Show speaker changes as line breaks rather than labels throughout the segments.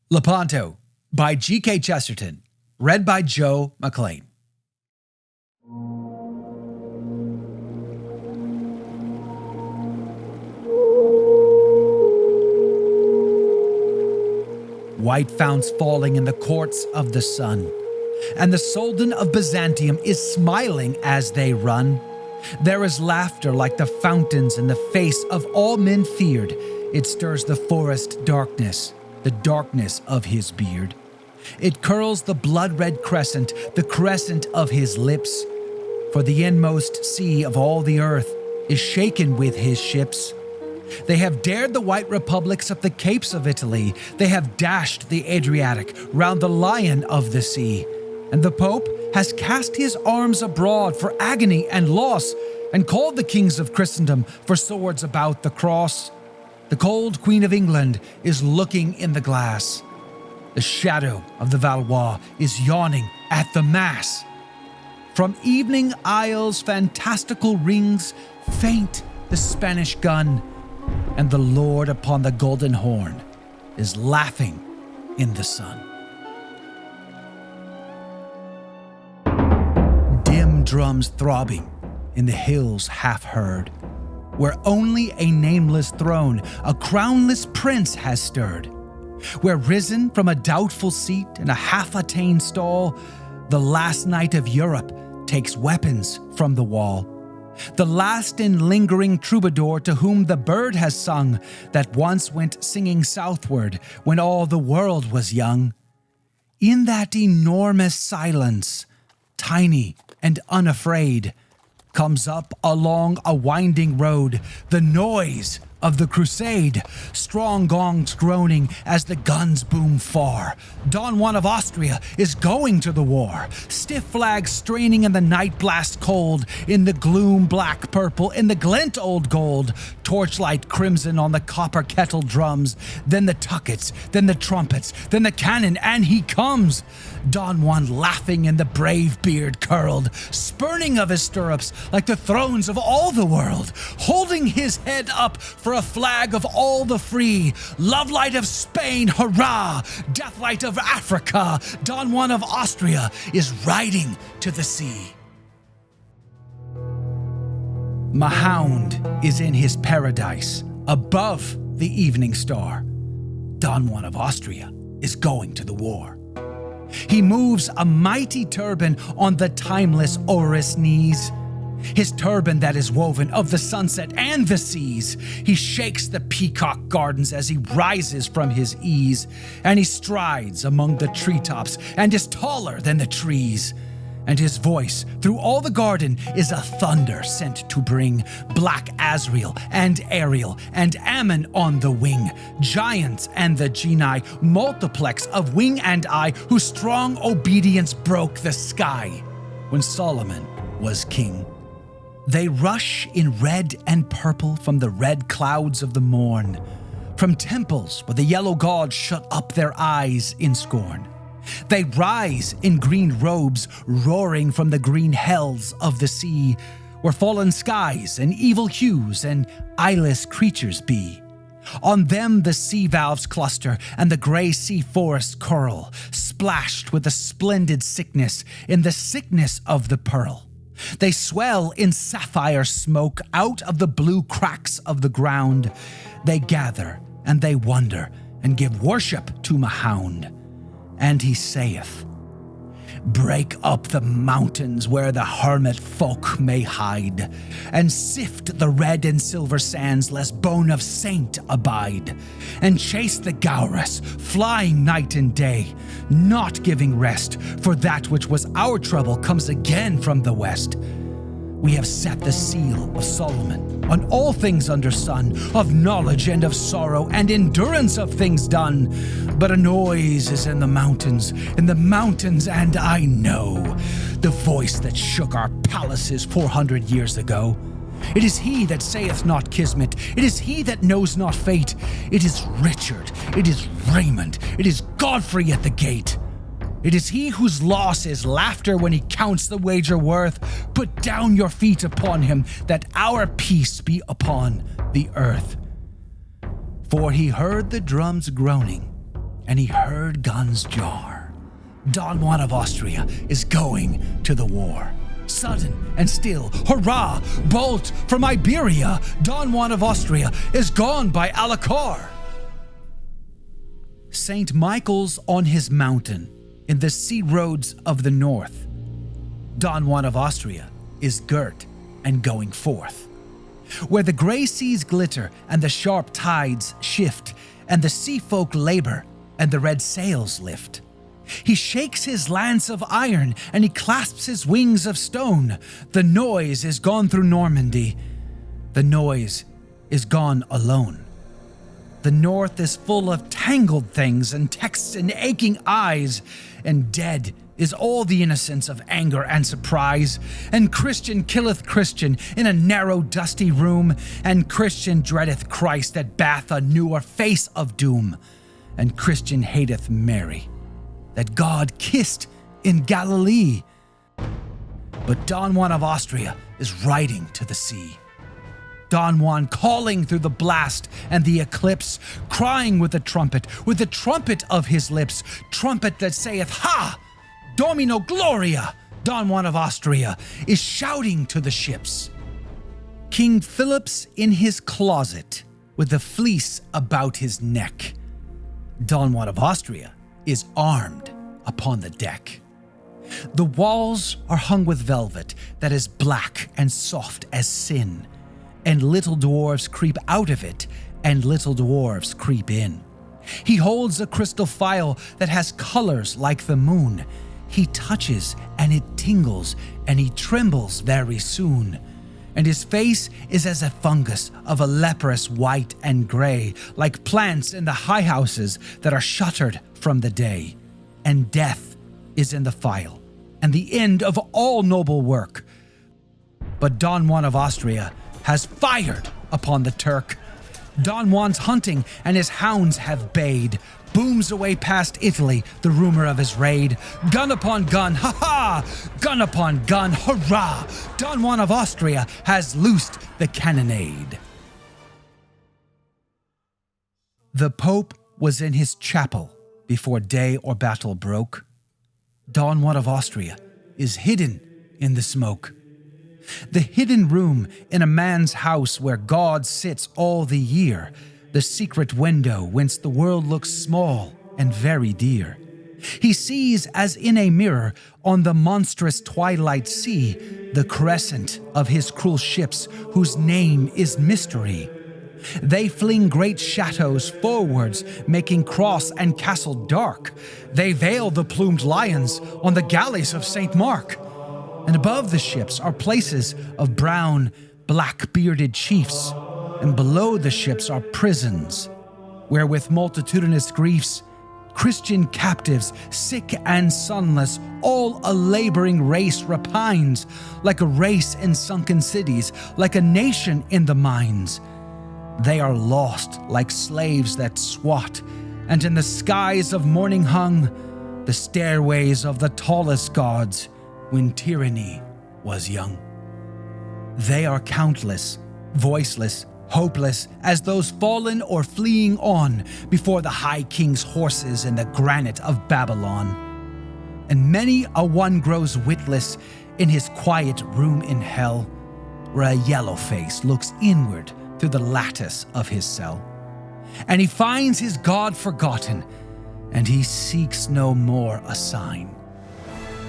Lepanto by G.K. Chesterton, read by Joe McLean. White founts falling in the courts of the sun, and the Soldan of Byzantium is smiling as they run. There is laughter like the fountains in the face of all men feared. It stirs the forest darkness, the darkness of his beard. It curls the blood-red crescent, the crescent of his lips. For the inmost sea of all the earth is shaken with his ships. They have dared the white republics up the capes of Italy. They have dashed the Adriatic round the lion of the sea. And the Pope has cast his arms abroad for agony and loss, and called the kings of Christendom for swords about the cross. The cold Queen of England is looking in the glass. The shadow of the Valois is yawning at the Mass. From evening isles fantastical rings faint the Spanish gun, and the Lord upon the golden horn is laughing in the sun. Dim drums throbbing in the hills half heard, where only a nameless throne, a crownless prince has stirred, where risen from a doubtful seat in a half-attained stall, the last knight of Europe takes weapons from the wall. The last and lingering troubadour to whom the bird has sung, that once went singing southward when all the world was young. In that enormous silence, tiny and unafraid, comes up along a winding road the noise of the crusade, strong gongs groaning as the guns boom far. Don Juan of Austria is going to the war, stiff flags straining in the night blast cold, in the gloom black purple, in the glint old gold, torchlight crimson on the copper kettle drums, then the tuckets, then the trumpets, then the cannon, and he comes. Don Juan laughing and the brave beard curled, spurning of his stirrups like the thrones of all the world, holding his head up for a flag of all the free. Love light of Spain, hurrah! Death light of Africa, Don Juan of Austria is riding to the sea. Mahound is in his paradise, above the evening star. Don Juan of Austria is going to the war. He moves a mighty turban on the timeless Oris knees. His turban that is woven of the sunset and the seas. He shakes the peacock gardens as he rises from his ease, and he strides among the treetops and is taller than the trees. And his voice through all the garden is a thunder sent to bring black Azrael and Ariel and Ammon on the wing, giants and the genii, multiplex of wing and eye, whose strong obedience broke the sky when Solomon was king. They rush in red and purple from the red clouds of the morn, from temples where the yellow gods shut up their eyes in scorn. They rise in green robes, roaring from the green hells of the sea, where fallen skies and evil hues and eyeless creatures be. On them the sea valves cluster and the gray sea forests curl, splashed with a splendid sickness in the sickness of the pearl. They swell in sapphire smoke out of the blue cracks of the ground. They gather and they wonder and give worship to Mahound. And he saith, break up the mountains where the hermit folk may hide, and sift the red and silver sands lest bone of saint abide, and chase the Gaurus, flying night and day, not giving rest, for that which was our trouble comes again from the west. We have set the seal of Solomon on all things under sun, of knowledge and of sorrow and endurance of things done. But a noise is in the mountains, and I know the voice that shook our palaces 400 years ago. It is he that saith not kismet, it is he that knows not fate. It is Richard, it is Raymond, it is Godfrey at the gate. It is he whose loss is laughter when he counts the wager worth. Put down your feet upon him, that our peace be upon the earth. For he heard the drums groaning, and he heard guns jar. Don Juan of Austria is going to the war. Sudden and still, hurrah! Bolt from Iberia! Don Juan of Austria is gone by Alacar. St. Michael's on his mountain, in the sea roads of the north. Don Juan of Austria is girt and going forth. Where the grey seas glitter and the sharp tides shift, and the sea folk labor and the red sails lift. He shakes his lance of iron and he clasps his wings of stone. The noise is gone through Normandy. The noise is gone alone. The north is full of tangled things and texts and aching eyes, and dead is all the innocence of anger and surprise. And Christian killeth Christian in a narrow dusty room, and Christian dreadeth Christ that bath a newer face of doom, and Christian hateth Mary that God kissed in Galilee. But Don Juan of Austria is riding to the sea. Don Juan calling through the blast and the eclipse, crying with the trumpet of his lips, trumpet that saith, "Ha! Domino Gloria!" Don Juan of Austria is shouting to the ships. King Philip's in his closet with the fleece about his neck. Don Juan of Austria is armed upon the deck. The walls are hung with velvet that is black and soft as sin, and little dwarves creep out of it, and little dwarves creep in. He holds a crystal phial that has colors like the moon. He touches and it tingles, and he trembles very soon. And his face is as a fungus of a leprous white and gray, like plants in the high houses that are shuttered from the day. And death is in the phial, and the end of all noble work. But Don Juan of Austria has fired upon the Turk. Don Juan's hunting, and his hounds have bayed. Booms away past Italy the rumor of his raid. Gun upon gun, ha-ha! Gun upon gun, hurrah! Don Juan of Austria has loosed the cannonade. The Pope was in his chapel before day or battle broke. Don Juan of Austria is hidden in the smoke. The hidden room in a man's house where God sits all the year, the secret window whence the world looks small and very dear. He sees as in a mirror on the monstrous twilight sea the crescent of his cruel ships whose name is mystery. They fling great shadows forwards, making cross and castle dark. They veil the plumed lions on the galleys of St. Mark. And above the ships are places of brown, black-bearded chiefs, and below the ships are prisons, where with multitudinous griefs, Christian captives, sick and sunless, all a laboring race repines, like a race in sunken cities, like a nation in the mines. They are lost like slaves that swat, and in the skies of morning hung the stairways of the tallest gods when tyranny was young. They are countless, voiceless, hopeless as those fallen or fleeing on before the high king's horses in the granite of Babylon. And many a one grows witless in his quiet room in hell, where a yellow face looks inward through the lattice of his cell. And he finds his God forgotten, and he seeks no more a sign.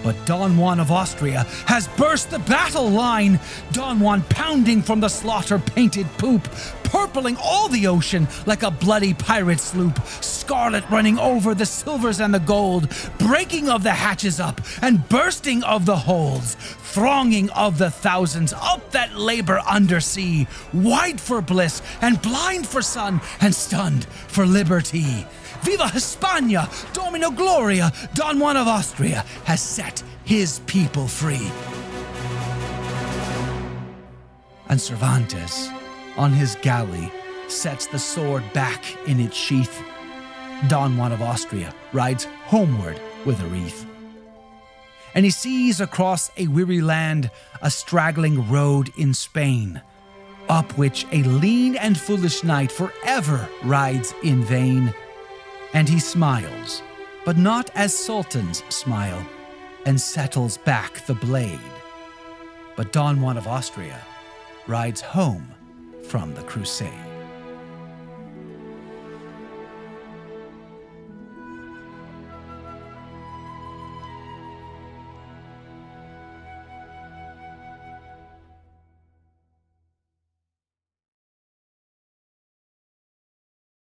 But Don Juan of Austria has burst the battle line, Don Juan pounding from the slaughter-painted poop, purpling all the ocean like a bloody pirate sloop, scarlet running over the silvers and the gold, breaking of the hatches up and bursting of the holds, thronging of the thousands up that labor undersea, wide for bliss and blind for sun and stunned for liberty. Viva Hispania! Domino Gloria! Don Juan of Austria has set his people free. And Cervantes, on his galley, sets the sword back in its sheath. Don Juan of Austria rides homeward with a wreath. And he sees across a weary land a straggling road in Spain, up which a lean and foolish knight forever rides in vain. And he smiles, but not as sultans smile, and settles back the blade. But Don Juan of Austria rides home from the crusade.